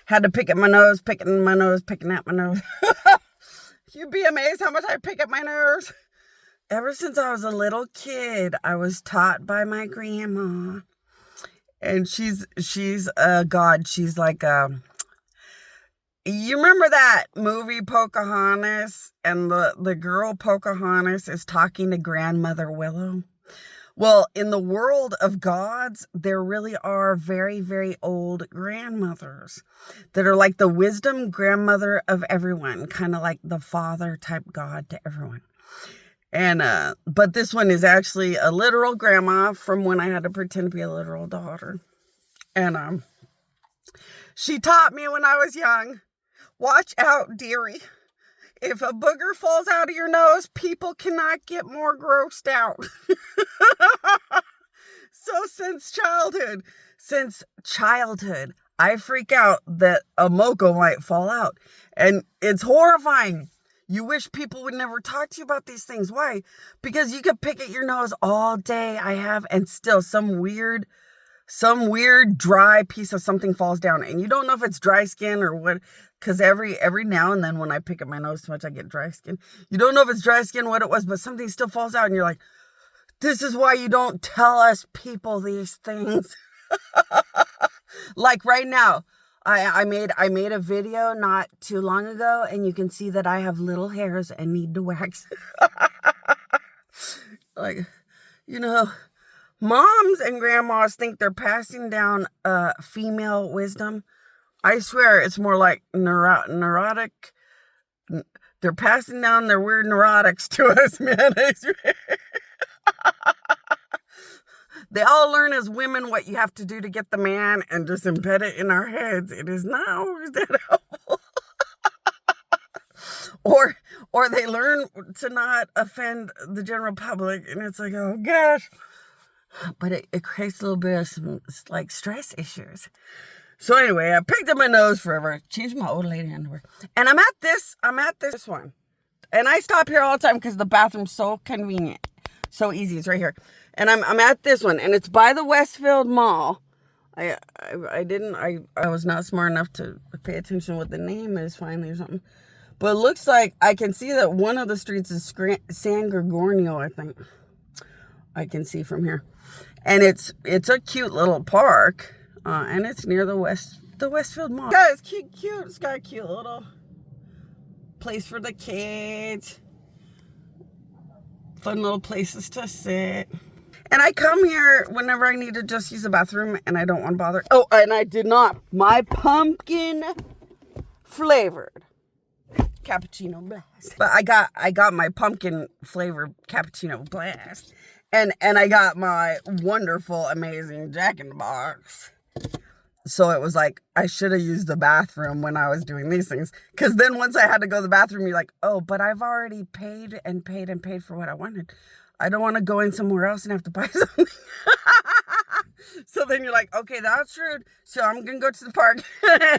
Had to pick at my nose, picking my nose, picking at my nose. You'd be amazed how much I pick at my nose. Ever since I was a little kid, I was taught by my grandma. And she's a god. She's like, you remember that movie Pocahontas? And the girl Pocahontas is talking to Grandmother Willow. Well, in the world of gods, there really are very, very old grandmothers that are like the wisdom grandmother of everyone, kind of like the father type god to everyone. And, but this one is actually a literal grandma from when I had to pretend to be a literal daughter. And, she taught me when I was young, watch out, dearie. If a booger falls out of your nose, people cannot get more grossed out. So since childhood, I freak out that a moco might fall out. And it's horrifying. You wish people would never talk to you about these things. Why? Because you could pick at your nose all day. I have, and still some weird dry piece of something falls down. And you don't know if it's dry skin or what. Because every now and then when I pick at my nose too much, I get dry skin. You don't know if it's dry skin, what it was, but something still falls out. And you're like, this is why you don't tell us people these things. Like right now, I made a video not too long ago. And you can see that I have little hairs and need to wax. Like, you know, moms and grandmas think they're passing down female wisdom. I swear it's more like neurotic. They're passing down their weird neurotics to us, man. I swear. They all learn as women what you have to do to get the man and just embed it in our heads. It is not always that helpful. Or they learn to not offend the general public. And it's like, oh gosh. But it creates a little bit of some like stress issues. So anyway, I picked up my nose forever, changed my old lady underwear. And I'm at this one. And I stop here all the time because the bathroom's so convenient. So easy, it's right here. And I'm at this one, and it's by the Westfield Mall. I was not smart enough to pay attention to what the name is finally or something. But it looks like I can see that one of the streets is San Gregorio, I think. I can see from here. And it's a cute little park. And it's near the Westfield Mall. Yeah, it's cute. It's got a cute little place for the kids. Fun little places to sit. And I come here whenever I need to just use the bathroom and I don't want to bother. Oh, and I did not. My pumpkin flavored cappuccino blast. But I got my pumpkin flavored cappuccino blast. And I got my wonderful, amazing Jack in the Box. So it was like, I should have used the bathroom when I was doing these things. Because then once I had to go to the bathroom, you're like, oh, but I've already paid for what I wanted. I don't want to go in somewhere else and have to buy something. So then you're like, okay, that's rude. So I'm going to go to the park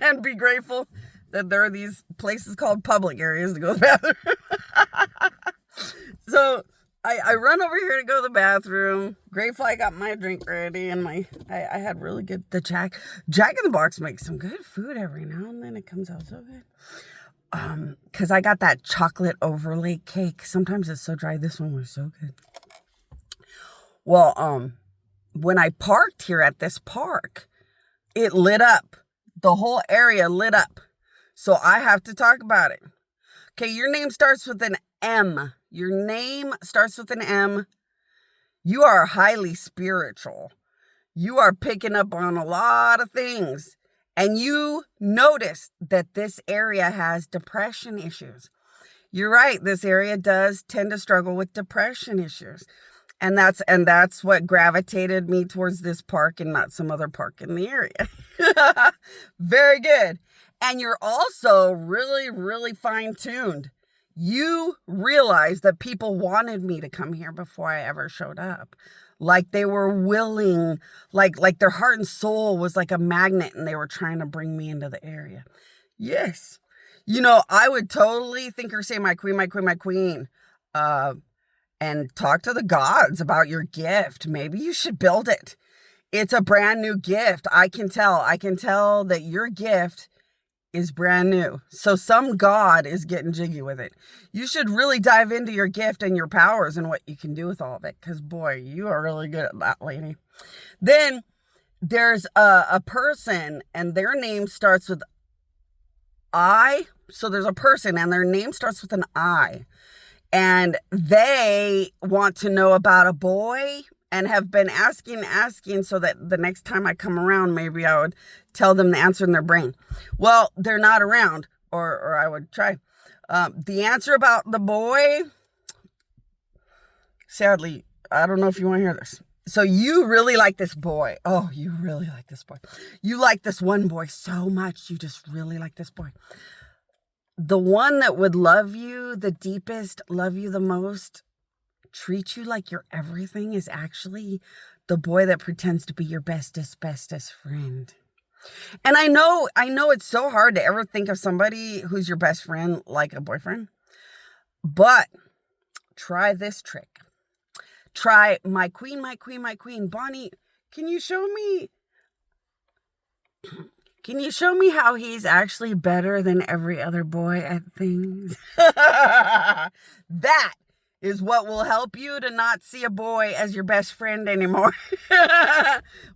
and be grateful that there are these places called public areas to go to the bathroom. So I run over here to go to the bathroom. Grateful I got my drink ready and I had really good, the Jack in the Box makes some good food every now and then. It comes out so good. Cause I got that chocolate overlay cake. Sometimes it's so dry. This one was so good. Well, when I parked here at this park, it lit up. The whole area lit up. So I have to talk about it. Okay, your name starts with an M. Your name starts with an M. You are highly spiritual. You are picking up on a lot of things. And you notice that this area has depression issues. You're right. This area does tend to struggle with depression issues. And that's what gravitated me towards this park and not some other park in the area. Very good. And you're also really, really fine-tuned. You realize that people wanted me to come here before I ever showed up. Like they were willing, like their heart and soul was like a magnet and they were trying to bring me into the area. Yes. You know, I would totally think or say, my queen, my queen, my queen. And talk to the gods about your gift. Maybe you should build it. It's a brand new gift. I can tell that your gift is brand new. So some God is getting jiggy with it. You should really dive into your gift and your powers and what you can do with all of it. Because boy, you are really good at that, lady. Then there's a person and their name starts with I. So there's a person and their name starts with an I. And they want to know about a boy and have been asking so that the next time I come around, maybe I would tell them the answer in their brain. Well, they're not around, or I would try. The answer about the boy, sadly, I don't know if you want to hear this. So you really like this boy. Oh, you really like this boy. You like this one boy so much. You just really like this boy. The one that would love you the deepest, love you the most, treat you like your everything is actually the boy that pretends to be your bestest friend. And I know it's so hard to ever think of somebody who's your best friend like a boyfriend, but try this trick. Try my queen. Bonnie, can you show me how he's actually better than every other boy at things? That is what will help you to not see a boy as your best friend anymore.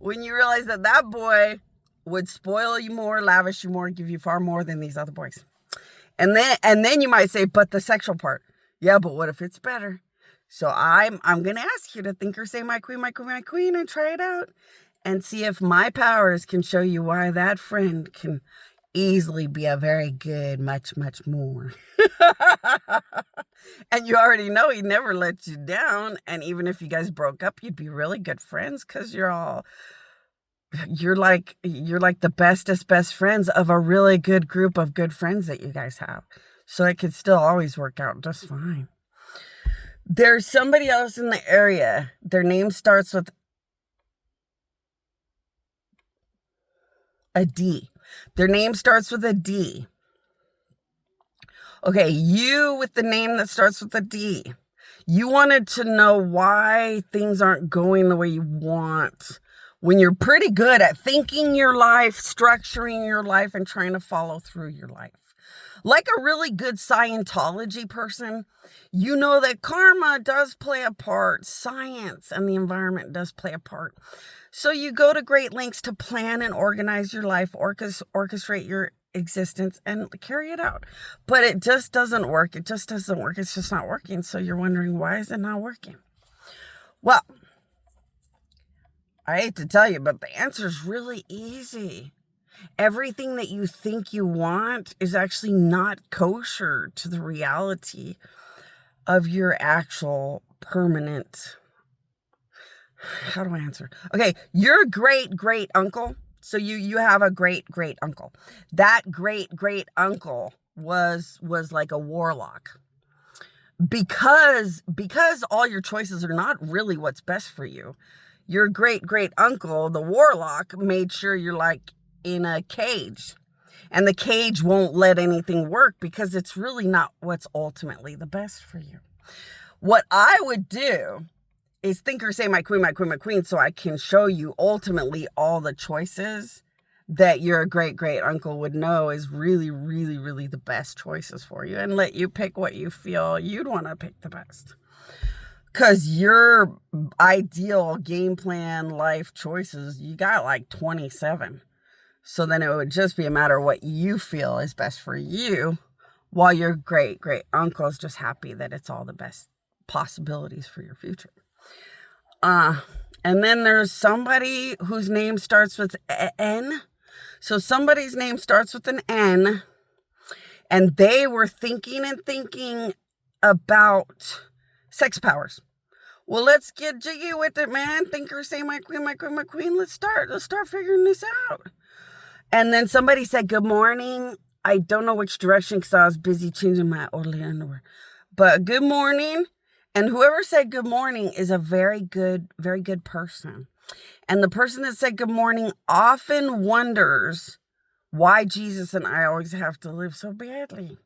When you realize that boy would spoil you more, lavish you more, give you far more than these other boys. And then you might say, but the sexual part. Yeah, but what if it's better? So I'm going to ask you to think or say my queen, and try it out and see if my powers can show you why that friend can easily be a very good, much more. And you already know he never let you down. And even if you guys broke up, you'd be really good friends because you're like the bestest best friends of a really good group of good friends that you guys have. So it could still always work out just fine. There's somebody else in the area. Their name starts with a D. Their name starts with a D. Okay, you with the name that starts with a D. You wanted to know why things aren't going the way you want when you're pretty good at thinking your life, structuring your life, and trying to follow through your life. Like a really good Scientology person, you know that karma does play a part. Science and the environment does play a part. So you go to great lengths to plan and organize your life, orchestrate your existence, and carry it out. But it just doesn't work. It's just not working. So you're wondering, why is it not working? Well, I hate to tell you, but the answer is really easy. Everything that you think you want is actually not kosher to the reality of your actual permanent. How do I answer? Okay, your great uncle. So you have a great uncle. That great uncle was like a warlock. Because all your choices are not really what's best for you. Your great uncle, the warlock, made sure you're like in a cage, and the cage won't let anything work because it's really not what's ultimately the best for you. What I would do is think or say my queen, so I can show you ultimately all the choices that your great uncle would know is really the best choices for you, and let you pick what you feel you'd want to pick the best. Because your ideal game plan life choices, you got like 27. So then it would just be a matter of what you feel is best for you, while your great uncle is just happy that it's all the best possibilities for your future. And then there's somebody whose name starts with N. So somebody's name starts with an N, and they were thinking about sex powers. Well, let's get jiggy with it, man. Think or say my queen. Let's start figuring this out. And then somebody said, good morning. I don't know which direction because I was busy changing my oily underwear. But good morning. And whoever said good morning is a very good person. And the person that said good morning often wonders why Jesus and I always have to live so badly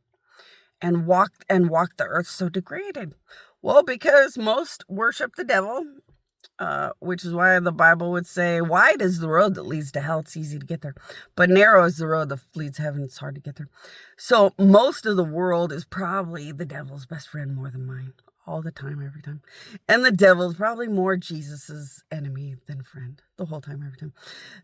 and walk the earth so degraded. Well, because most worship the devil which is why the Bible would say, wide is the road that leads to hell. It's easy to get there. But narrow is the road that leads to heaven. It's hard to get there. So most of the world is probably the devil's best friend more than mine. All the time, every time. And the devil's probably more Jesus's enemy than friend. The whole time, every time.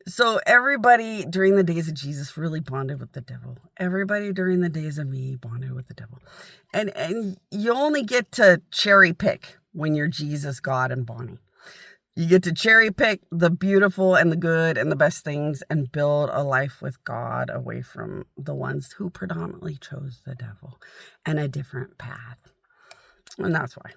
So everybody during the days of Jesus really bonded with the devil. Everybody during the days of me bonded with the devil. And you only get to cherry pick when you're Jesus, God, and Bonnie. You get to cherry pick the beautiful and the good and the best things and build a life with God away from the ones who predominantly chose the devil and a different path. And that's why.